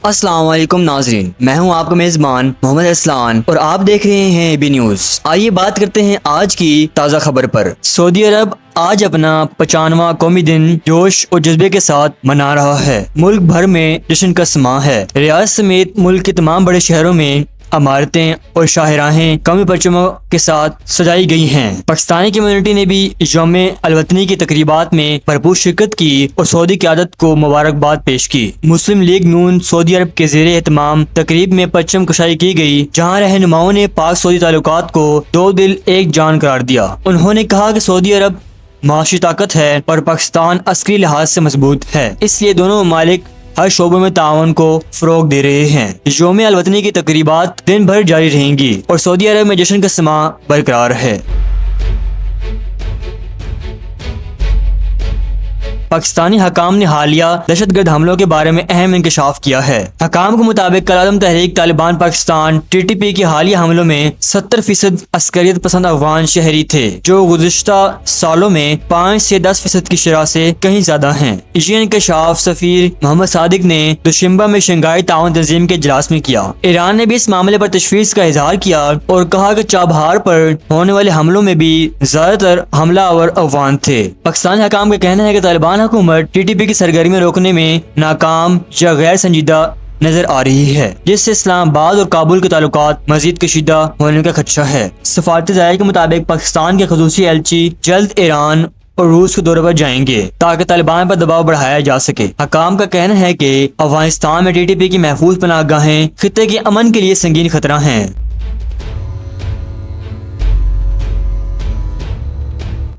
अस्सलाम वालेकुम नाजरीन, मैं हूं आपका मेज़बान मोहम्मद असलान और आप देख रहे हैं एबी न्यूज़। आइए बात करते हैं आज की ताज़ा खबर पर। सऊदी अरब आज अपना 95वां कौमी दिन जोश और जज्बे के साथ मना रहा है। मुल्क भर में जश्न का समा है। रियाद समेत मुल्क के तमाम बड़े शहरों में इमारतें और शाहराहें कौमी परचमों के साथ सजाई गई हैं। पाकिस्तानी कम्युनिटी ने भी यौम अलवतनी की तकरीबात में भरपूर शिरकत की और सऊदी क़यादत को मुबारकबाद पेश की। मुस्लिम लीग नून सऊदी अरब के ज़ेरे एहतमाम तकरीब में परचम कशाई की गई, जहाँ रहनुमाओं ने पाक सऊदी ताल्लुकात को दो दिल एक जान करार दिया। उन्होंने कहा कि सऊदी अरब माशी ताकत है और पाकिस्तान अस्करी लिहाज से मजबूत है, इसलिए दोनों ममालिक हर शोबे में ताउन को फरोग दे रहे हैं। यौम अलवतनी की तकरीबात दिन भर जारी रहेंगी और सऊदी अरब में जश्न का समा बरकरार है। पाकिस्तानी हकाम ने हालिया दहशतगर्द हमलों के बारे में अहम इंकशाफ किया है। हकाम के मुताबिक कल-ए-आज़म तहरीक तालिबान पाकिस्तान TTP के हालिया हमलों में 70% अस्करियत पसंद अफगान शहरी थे, जो गुज़िश्ता सालों में 5 से 10% की शरह से कहीं ज्यादा हैं। ये इंकशाफ सफीर मोहम्मद सादिक ने दुशिंबा में शंघाई ताउन तंजीम के इजलास में किया। ईरान ने भी इस मामले पर तशवीश का इजहार किया और कहा कि चाबहार पर होने वाले हमलों में भी ज्यादातर हमलावर अफगान थे। पाकिस्तानी हकाम का कहना है कि तालिबान हुकूमत TTP की सरगर्मी रोकने में नाकाम या गैर संजीदा नजर आ रही है, जिससे इस्लामाबाद और काबुल के ताल्लुकात मजीद कशीदा होने का खदशा है। सफारती ज़ाहिर के मुताबिक पाकिस्तान के ख़ुसूसी एलची जल्द ईरान और रूस के दौरे पर जाएंगे ताकि तालिबान पर दबाव बढ़ाया जा सके। हकाम का कहना है कि अफगानिस्तान में TTP की महफूज पनाहगाहें खित्ते के अमन के लिए संगीन खतरा हैं।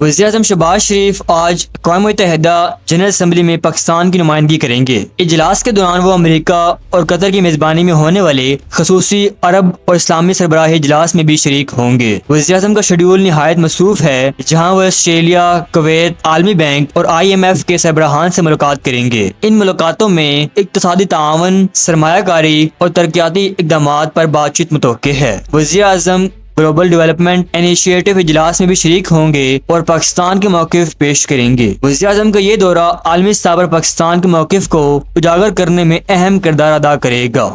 वज़ीर-ए-आज़म शहबाज शरीफ आज अक़वाम मुत्तहिदा जनरल असम्बली में पाकिस्तान की नुमाइंदगी करेंगे। इजलास के दौरान वो अमेरिका और कतर की मेजबानी में होने वाले ख़ुसूसी अरब और इस्लामी सरबराही इजलास में भी शरीक होंगे। वज़ीर-ए-आज़म का शेड्यूल निहायत मसरूफ है, जहाँ वो ऑस्ट्रेलिया, कुवैत, आलमी बैंक और IMF के सरबराहान से मुलाकात करेंगे। इन मुलाकातों में इक़्तिसादी ताअवुन, सरमायाकारी और तरक्याती इक़दामात पर बातचीत मुतवक्के है। वज़ीर-ए-आज़म ग्लोबल डेवलपमेंट इनिशिएटिव इजलास में भी शरीक होंगे और पाकिस्तान के मौक़िफ़ पेश करेंगे। वज़ीर-ए-आज़म का ये दौरा आलमी सतह पर पाकिस्तान के मौक़िफ़ को उजागर करने में अहम किरदार अदा करेगा।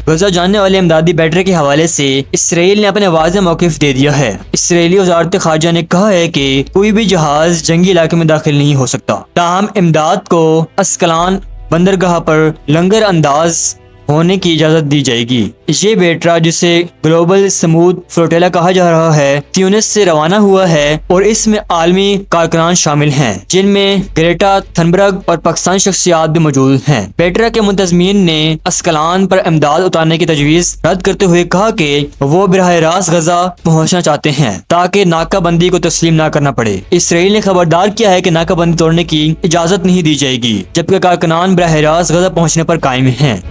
गजा जानने वाले इमदादी बैटरी के हवाले से इसराइल ने अपने वाज़ेह मौक़िफ़ दे दिया है। इसराइली वज़ारत ख़ारजा ने कहा है कि कोई भी जहाज जंगी इलाके में दाखिल नहीं हो सकता। ताहम इमदाद को अस्कलान बंदरगाह पर लंगर अंदाज होने की इजाजत दी जाएगी। ये बेटरा, जिसे ग्लोबल स्मूथ फ्लोटेला कहा जा रहा है, ट्यूनिस से रवाना हुआ है और इसमें आलमी कारकुनान शामिल हैं, जिनमें ग्रेटा थनबर्ग और पाकिस्तानी शख्सियात भी मौजूद हैं। बेटरा के मुंतज़मीन ने अस्कलान पर इमदाद उतारने की तजवीज़ रद्द करते हुए कहा कि वो बराह रास्त गजा पहुँचना चाहते हैं ताकि नाकाबंदी को तस्लीम न करना पड़े। इसराइल ने खबरदार किया है कि नाकाबंदी तोड़ने की इजाजत नहीं दी जाएगी, जबकि कारकुनान बराह रास्त गजा पहुँचने पर कायम हैं।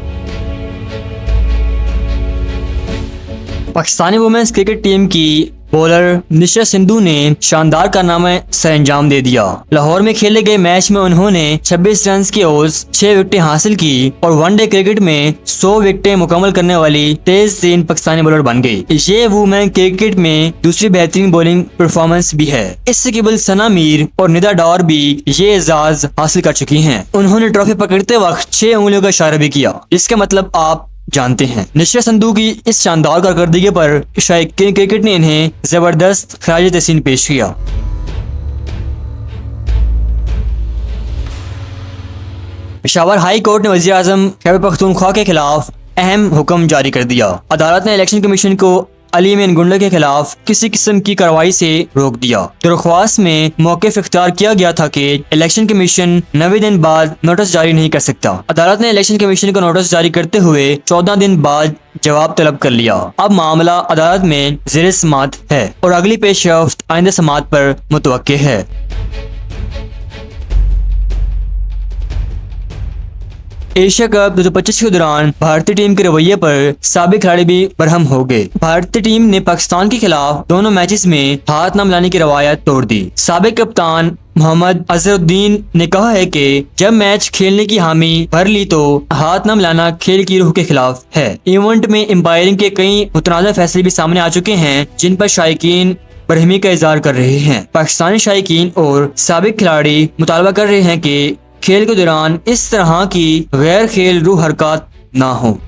पाकिस्तानी वुमेन्स क्रिकेट टीम की बॉलर निशा सिंधु ने शानदार कारनामा सरअंजाम दे दिया। लाहौर में खेले गए मैच में उन्होंने 26 रन की ओर 6 विकेटें हासिल की और वनडे क्रिकेट में 100 विकेटें मुकम्मल करने वाली तेज तरीन पाकिस्तानी बॉलर बन गई। ये वुमेन क्रिकेट में दूसरी बेहतरीन बॉलिंग परफॉर्मेंस भी है। इससे केवल सना मीर और निदा डॉर भी ये एजाज हासिल कर चुकी हैं। उन्होंने ट्रॉफी पकड़ते वक्त 6 उंगलियों का इशारा भी किया, जिसका मतलब आप जानते हैं। निशा सिंधु की इस शानदार कारकर्दगी पर शायकीन क्रिकेट ने इन्हें जबरदस्त खराज तहसीन पेश किया। पेशावर हाई कोर्ट ने वज़ीर-ए-आज़म खैबर पख्तूनख्वा के खिलाफ अहम हुक्म जारी कर दिया। अदालत ने इलेक्शन कमीशन को अली इमरान गुंडा के खिलाफ किसी किस्म की कार्रवाई से रोक दिया। दरख्वास्त में मौक़िफ़ इख्तियार किया गया था कि इलेक्शन कमीशन 90 दिन बाद नोटिस जारी नहीं कर सकता। अदालत ने इलेक्शन कमीशन को नोटिस जारी करते हुए 14 दिन बाद जवाब तलब कर लिया। अब मामला अदालत में ज़ेर समाअत है और अगली पेशरफ्त आइंदा समाअत पर मुतवक्के है। एशिया कप 2025 के दौरान भारतीय टीम के रवैये पर साबिक खिलाड़ी भी बरहम हो गए। भारतीय टीम ने पाकिस्तान के खिलाफ दोनों मैचेस में हाथ न मिलाने की रवायत तोड़ दी। साबिक कप्तान मोहम्मद अजहरुद्दीन ने कहा है कि जब मैच खेलने की हामी भर ली तो हाथ न मिलाना खेल की रूह के खिलाफ है। इवेंट में एम्पायरिंग के कई मुतनाज़ा फैसले भी सामने आ चुके हैं, जिन पर शायकीन बरहमी का इजहार कर रहे हैं। पाकिस्तानी शायकीन और साबिक खिलाड़ी मुतालबा कर रहे हैं कि खेल के दौरान इस तरह की गैर खेल रूह हरकत ना हो।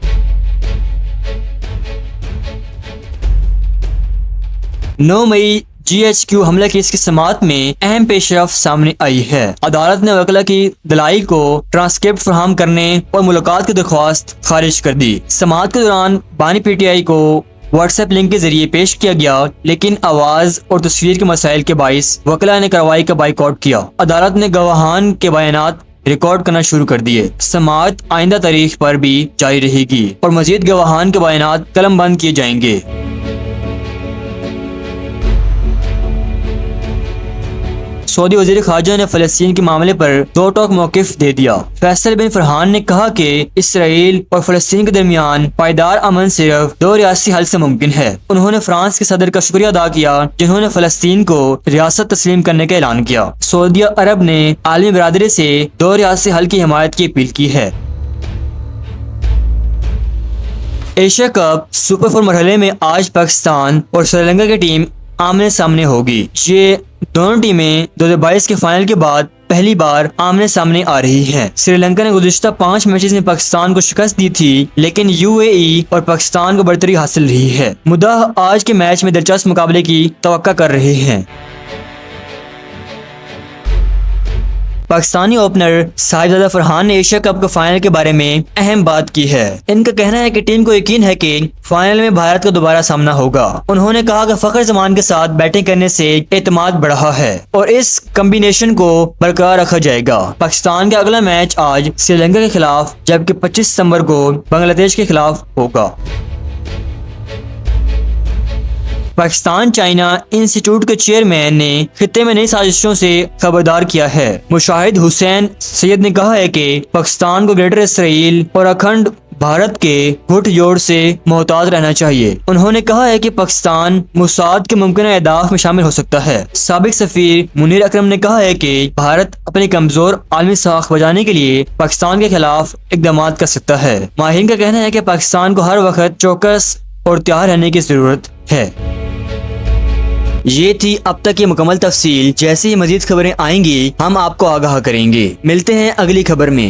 9 मई GHQ हमला केस की समाअत में अहम पेशरफ सामने आई है। अदालत ने वकला की दलाई को ट्रांसक्रिप्ट फराहम करने और मुलाकात की दरख्वास्त खारिज कर दी। समाअत के दौरान बानी PTI को व्हाट्सएप लिंक के जरिए पेश किया गया, लेकिन आवाज और तस्वीर के मसाइल के बाइस वकला ने कार्रवाई का बाइकआउट किया। अदालत ने गवाहान के बयानात रिकॉर्ड करना शुरू कर दिए। समाअत आइंदा तारीख पर भी जारी रहेगी और मजीद गवाहान के बयानात कलम बंद किए जाएंगे। सऊदी वज़ीर ख़ारजा ने फ़लस्तीन के मामले पर दो टोक मौक़िफ़ दे दिया। फैसल बिन फरहान ने कहा कि इसराइल और फ़लस्तीन के दरमियान पायदार अमन सिर्फ दो रियासी हल से मुमकिन है। उन्होंने फ्रांस के सदर का शुक्रिया अदा किया जिन्होंने फ़लस्तीन को रियासत तस्लीम करने का ऐलान किया। सऊदी अरब ने आलमी बरादरी से दो रियासी हल की हिमायत की अपील की है। एशिया कप सुपर 4 मरहले में आज पाकिस्तान और श्रीलंका की टीम आमने सामने होगी। ये दोनों टीमें 2022 के फाइनल के बाद पहली बार आमने सामने आ रही हैं। श्रीलंका ने गुज़िश्ता 5 मैचेस में पाकिस्तान को शिकस्त दी थी, लेकिन UAE और पाकिस्तान को बढ़तरी हासिल रही है। मुद्दा आज के मैच में दिलचस्प मुकाबले की तवक्का कर रहे हैं। पाकिस्तानी ओपनर साहिबजादा फरहान ने एशिया कप के फाइनल के बारे में अहम बात की है। इनका कहना है कि टीम को यकीन है कि फाइनल में भारत का दोबारा सामना होगा। उन्होंने कहा कि फखर जमान के साथ बैटिंग करने से एतमाद बढ़ा है और इस कॉम्बिनेशन को बरकरार रखा जाएगा। पाकिस्तान का अगला मैच आज श्रीलंका के खिलाफ, जबकि 25 सितंबर को बांग्लादेश के खिलाफ होगा। पाकिस्तान चाइना इंस्टीट्यूट के चेयरमैन ने खित्ते में नई साजिशों से खबरदार किया है। मुशाहिद हुसैन सैयद ने कहा है कि पाकिस्तान को ग्रेटर इसराइल और अखंड भारत के गुठजोड़ से मोहतात रहना चाहिए। उन्होंने कहा है कि पाकिस्तान मुसाद के मुमकिन अहदाफ में शामिल हो सकता है। साबिक सफीर मुनीर अकरम ने कहा है कि भारत अपनी कमजोर आलमी साख बजाने के लिए पाकिस्तान के खिलाफ इकदाम कर सकता है। माहिरीन का कहना है कि पाकिस्तान को हर वक्त चौकस और तैयार रहने की जरूरत है। ये थी अब तक की मुकम्मल तफसील। जैसे ही मजीद खबरें आएंगी हम आपको आगाह करेंगे। मिलते हैं अगली खबर में।